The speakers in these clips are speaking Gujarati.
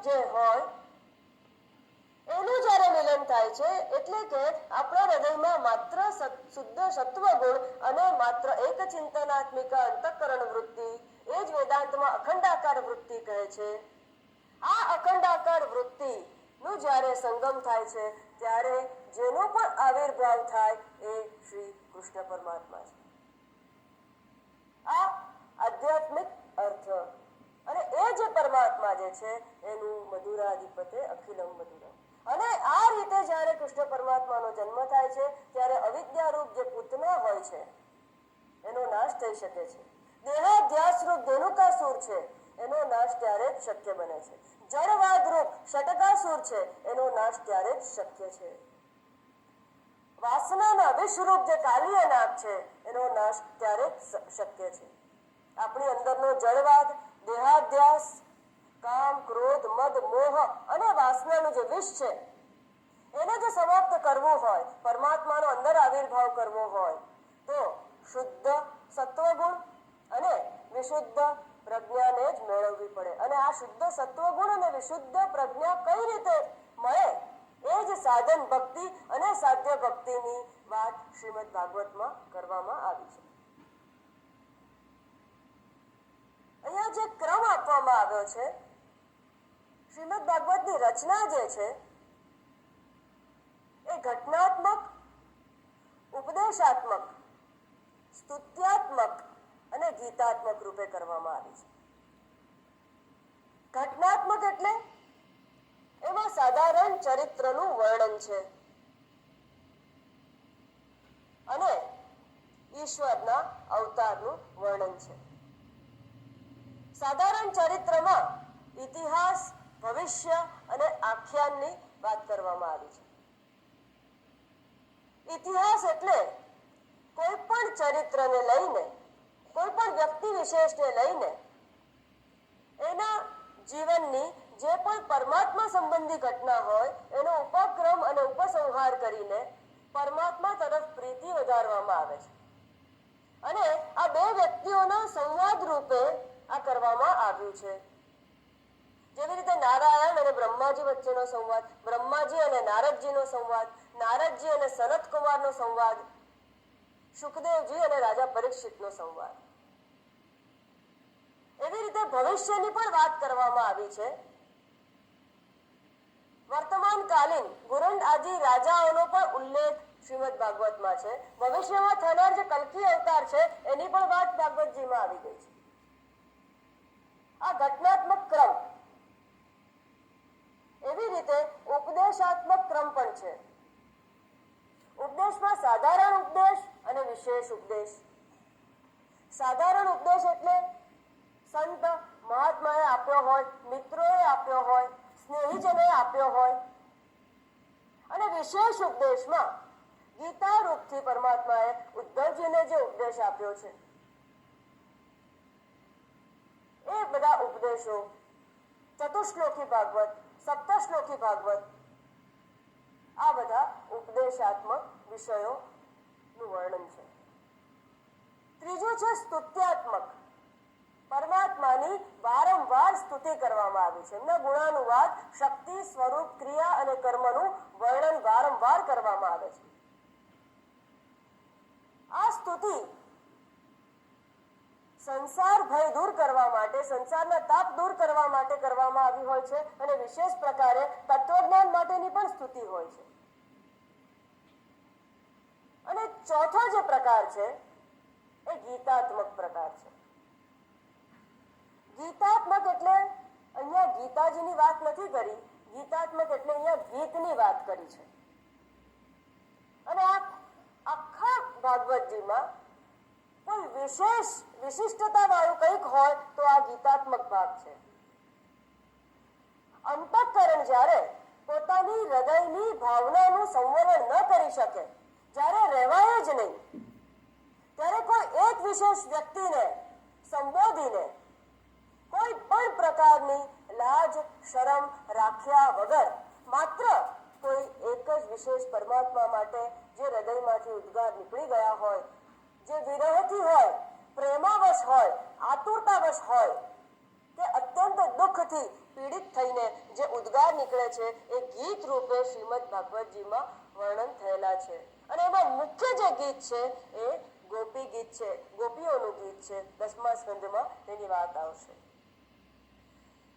જે હોય એનું જ્યારે મિલન થાય છે એટલે કે આપણા હૃદયમાં માત્ર શુદ્ધ સત્વ ગુણ અને માત્ર એક ચિંતનાત્મિક અંતઃકરણ વૃત્તિ, એ જ વેદાંતમાં અખંડાકાર વૃત્તિ કહે છે. આ અખંડાકાર વૃત્તિ નું જ્યારે સંગમ થાય છે ત્યારે જેનો પણ આવિર્ભાવ થાય એ શ્રી કૃષ્ણ પરમાત્મા છે. આ આધ્યાત્મિક અર્થ. અને એ જે પરમાત્મા જે છે એનું મધુરાધિપતે અખિલમ મધુરમ. અને આ રીતે જ્યારે કૃષ્ણ પરમાત્માનો જન્મ થાય છે ત્યારે અવિદ્યારૂપ જે પૂતના હોય છે એનો નાશ થઈ શકે છે. દેહાધ્યાસ રૂપ ધેનુકાસુર છે એનો નાશ ત્યારે જ શક્ય બને છે. જળવાદ રૂપ ષટકાસુર છે એનો નાશ ત્યારે જ શક્ય છે. વાસનાના વિષરૂપ જે કાલીય નાગ છે એનો નાશ ત્યારે જ શક્ય છે. આપણી અંદરનો જળવાદ, દેહાધ્યાસ, કામ, ક્રોધ, મદ, મોહ અને વાસનાનું જે વિષ છે એને જો સમાપ્ત કરવું હોય, પરમાત્માનો અંદર આવિર્ભાવ કરવો હોય તો શુદ્ધ સત્વગુણ અને વિશુદ્ધ પ્રજ્ઞાને જ મેળવવી પડે. અને આ શુદ્ધ સત્વગુણ અને વિશુદ્ધ પ્રજ્ઞા કઈ રીતે મળે એ જ સાધન ભક્તિ અને સાધ્ય ભક્તિની વાત શ્રીમદ ભાગવતમાં કરવામાં આવી છે. અહીંયા જે ક્રમ આપવામાં આવ્યો છે, શ્રીમદ ભાગવતની રચના જે છે એ ઘટનાત્મક, ઉપદેશાત્મક, સ્તુત્યાત્મક અને ગીતાત્મક રૂપે કરવામાં આવી છે. ઘટનાત્મક એટલે એમાં સાધારણ ચરિત્રનું વર્ણન છે અને ઈશ્વરના અવતારનું વર્ણન છે. સાધારણ ચરિત્રમાં ઇતિહાસ, ભવિષ્ય અને આખ્યાનની વાત કરવામાં આવી છે. ઇતિહાસ એટલે કોઈ પણ ચરિત્રને લઈને, કોઈ પણ વ્યક્તિ વિશેષને લઈને એના જીવનની જે પણ પરમાત્મા સંબંધી ઘટના હોય એનો ઉપક્રમ અને ઉપસંહાર કરીને પરમાત્મા તરફ પ્રીતિ વધારવામાં આવે છે. અને આ બે વ્યક્તિઓના સંવાદ રૂપે આ કરવામાં આવ્યું છે. જેવી રીતે નારાયણ અને બ્રહ્માજી વચ્ચેનો સંવાદ, બ્રહ્માજી અને નારદજીનો સંવાદ, નારદજી અને સનત કુમારનો સંવાદ, સુખદેવજી અને રાજા પરીક્ષિતનો સંવાદ. એવી રીતે ભવિષ્યની પણ વાત કરવામાં આવી છે. વર્તમાનકાલીન ગુરંડ આદિ રાજાઓનો પણ ઉલ્લેખ શ્રીમદ ભાગવતમાં છે. ભવિષ્યમાં થનાર જે કલ્કી અવતાર છે એની પણ વાત ભાગવતજીમાં આવી ગઈ છે. આ ઘટનાત્મક ક્રમ. એવી રીતે ઉપદેશાત્મક ક્રમ પણ છે. ઉપદેશમાં સાધારણ ઉપદેશ અને વિશેષ ઉપદેશ. સાધારણ ઉપદેશ એટલે સંત મહાત્માએ આપ્યો હોય, મિત્રોએ આપ્યો હોય, સ્નેહીજનોએ આપ્યો હોય. અને વિશેષ ઉપદેશમાં ગીતા રૂપથી પરમાત્માએ ઉદ્ધવજીને જે ઉપદેશ આપ્યો છે એ બધા ઉપદેશો ચતુશ્લોકી ભાગવત, સપ્તશ્લોકી ભાગવત, આ બધા ઉપદેશાત્મક વિષયોનું વર્ણન છે. ત્રીજું છે સ્તુત્યાત્મક. પરમાત્માની વારંવાર સ્તુતિ કરવામાં આવી છે. એમના ગુણાનુવાદ, શક્તિ, સ્વરૂપ, ક્રિયા અને કર્મનું વર્ણન વારંવાર કરવામાં આવે છે. આ સ્તુતિ સંસાર ભય દૂર કરવા માટે, સંસારના તાપ દૂર કરવા માટે કરવામાં આવી હોય છે. અને વિશેષ પ્રકારે તત્વજ્ઞાન માટેની પણ સ્તુતિ હોય છે. અને ચોથો જે પ્રકાર છે એ ગીતાત્મક પ્રકાર છે. ગીતાત્મક એટલે અહીંયા ગીતાજીની વાત નથી કરી. ગીતાત્મક એટલે અહીંયા ગીતની વાત કરી છે. અને આ આખા ભાગવતજીમાં કોઈ વિશેષ વિશિષ્ટતા વાળું કંઈક હોય તો આ ગીતાત્મક ભાગ છે. અંતઃકરણ જ્યારે પોતાની હૃદયની ભાવનાનું સંવરણ ન કરી શકે, જ્યારે રહેવાય જ નહીં, ત્યારે કોઈ એક વિશેષ વ્યક્તિને સંબોધીને કોઈ પણ પ્રકારની લાજ શરમ રાખ્યા વગર માત્ર કોઈ એક જ વિશેષ પરમાત્મા માટે જે હૃદયમાંથી ઉદ્ગાર નીકળી ગયા હોય, જે વિરહથી હોય, પ્રેમાવશ હોય, આતુરતાવશ હોય, કે અત્યંત દુઃખથી પીડિત થઈને જે ઉદ્ગાર નીકળે છે એ ગીત રૂપે શ્રીમદ ભાગવતજીમાં વર્ણન થયેલા છે. અને એમાં મુખ્ય જે ગીત છે એ ગોપી ગીત છે, ગોપીઓનું ગીત છે. 10મા સ્કંદમાં તેની વાત આવશે.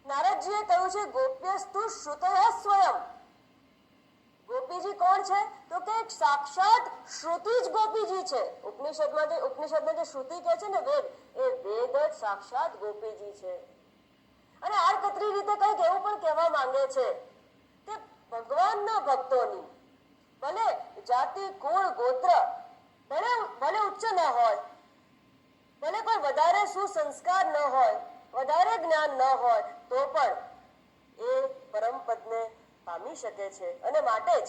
નારદજીએ કહ્યું છે ગોપ્યસ્તુ શ્રુતય સ્વયં. ગોપીજી કોણ છે? તો કે સાક્ષાત શ્રુતિ જ ગોપીજી છે. ઉપનિષદમાં જે શ્રુતિ કહે છે ને વેદ, એ વેદ જ સાક્ષાત ગોપીજી છે. અને આડકતરી રીતે કંઈક એવું પણ કહેવા માંગે છે કે ભગવાનના ભક્તોની ભલે જાતિ કુળ ગોત્ર ભલે ઉચ્ચ ન હોય, ભલે કોઈ વધારે સુસંસ્કાર ન હોય, વધારે જ્ઞાન ન હોય, તો પણ એ પરમ પદને પામી શકે છે. અને માટે જ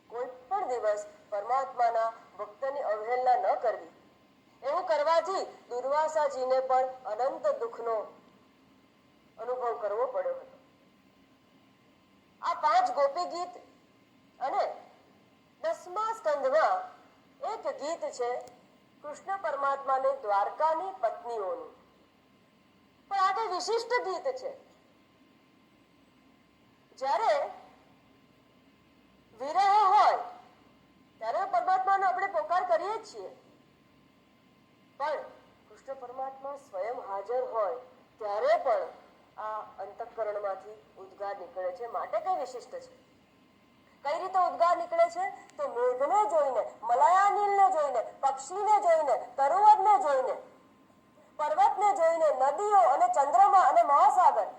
કોઈ પણ દિવસ પરમાત્માના ભક્તની અવહેલના ન કરવી. એવું કરવાથી દુર્વાસાજીને પણ અનંત દુઃખનો અનુભવ કરવો પડ્યો હતો. આ 5 ગોપી ગીત અને 10મા સ્કંદમાં એક ગીત છે કૃષ્ણ પરમાત્માની દ્વારકાની પત્નીઓનું. પણ આ કઈ વિશિષ્ટ ગીત છે. જ્યારે વિરહ હોય ત્યારે પરમાત્માનો આપણે પોકાર કરીએ છીએ, પણ કૃષ્ણ પરમાત્મા સ્વયં હાજર હોય ત્યારે પણ આ અંતઃકરણમાંથી ઉદ્ગાર નીકળે છે. માટે કઈ વિશિષ્ટ છે? કઈ રીતે ઉદ્ગાર નીકળે છે? તો મેઘને જોઈને, મલાયાનીલને જોઈને, પક્ષીને જોઈને, તરુવરને જોઈને, પર્વતને જોઈને, નદીઓ અને ચંદ્રમા અને મહાસાગર,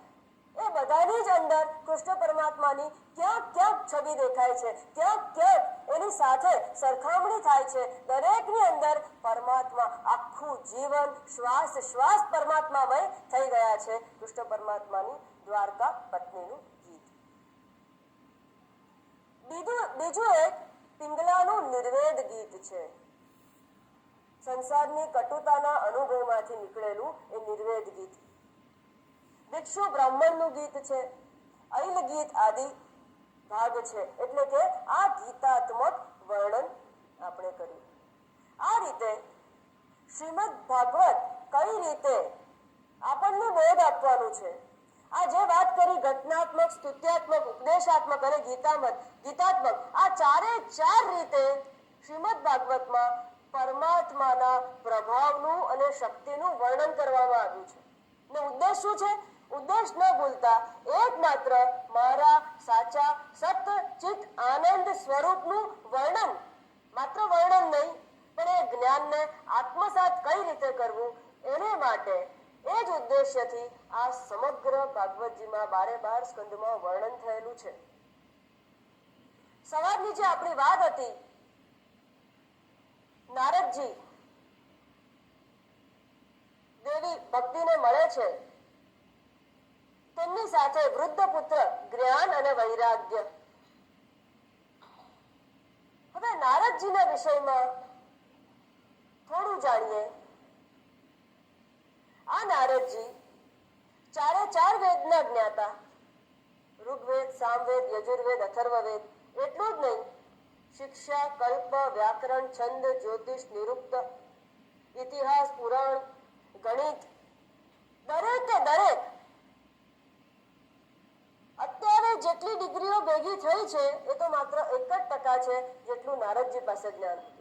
એ બધાની જ અંદર કૃષ્ણ પરમાત્માની ક્યાંક ક્યાંક છબી દેખાય છે, ક્યાંક ક્યાંક એની સાથે સરખામણી થાય છે. દરેકની અંદર પરમાત્મા, આખું જીવન શ્વાસ શ્વાસ પરમાત્મામય થઈ ગયા છે. કૃષ્ણ પરમાત્માની દ્વારકા પત્નીનું ગીત. બીજું એક પિંગલાનું નિર્વેદ ગીત છે. સંસારની કટુતાના અનુભવમાંથી નીકળેલું એ નિર્વેદ ગીત. ભિક્ષુ બ્રાહ્મણનું ગીત છે. અઈલ ગીત આદિ ભાગ છે. એટલે કે આ ગીતાત્મક વર્ણન આપણે કર્યું. આ રીતે શ્રીમદ ભાગવત કઈ રીતે આપણને બોધ આપવાનું છે, આ જે વાત કરી ઘટનાત્મક, સ્તુત્યાત્મક, ઉપદેશાત્મક અને ગીતાત્મક, આ ચારે ચાર રીતે શ્રીમદ ભાગવતમાં પરમાત્માના પ્રભાવનું અને શક્તિનું વર્ણન કરવામાં આવ્યું છે. ને ઉદ્દેશ શું છે? ઉદ્દેશ ન ભૂલતા એકમાત્ર મારા સાચા સત ચિત આનંદ સ્વરૂપનું વર્ણન, માત્ર વર્ણન નહીં પણ એ જ્ઞાનને આત્મસાત કઈ રીતે કરવું એને માટે એ જ ઉદ્દેશ્યથી આ સમગ્ર ભાગવતજીમાં 12 સ્કંદમાં વર્ણન થયેલું છે. સવારની જે આપણી વાત હતી, નારદજી દેવી ભક્તિને મળે છે, તેમની સાથે વૃદ્ધ પુત્ર જ્ઞાન અને વૈરાગ્ય. હવે નારદજીના વિષયમાં થોડું જાણીએ. આ નારદજી ચારે ચાર વેદના જ્ઞાતા, ઋગ્વેદ, સામવેદ, યજુર્વેદ, અથર્વવેદ. એટલું જ નહીં, શિક્ષા, કલ્પ, વ્યાકરણ, છંદ, જ્યોતિષ, નિરુક્ત, ઇતિહાસ, પુરાણ, ગણિત, દરેકે દરેક અત્યારે જેટલી ડિગ્રીઓ ભેગી થઈ છે એ તો માત્ર 1% છે જેટલું નારદજી પાસે જ્ઞાન હતું.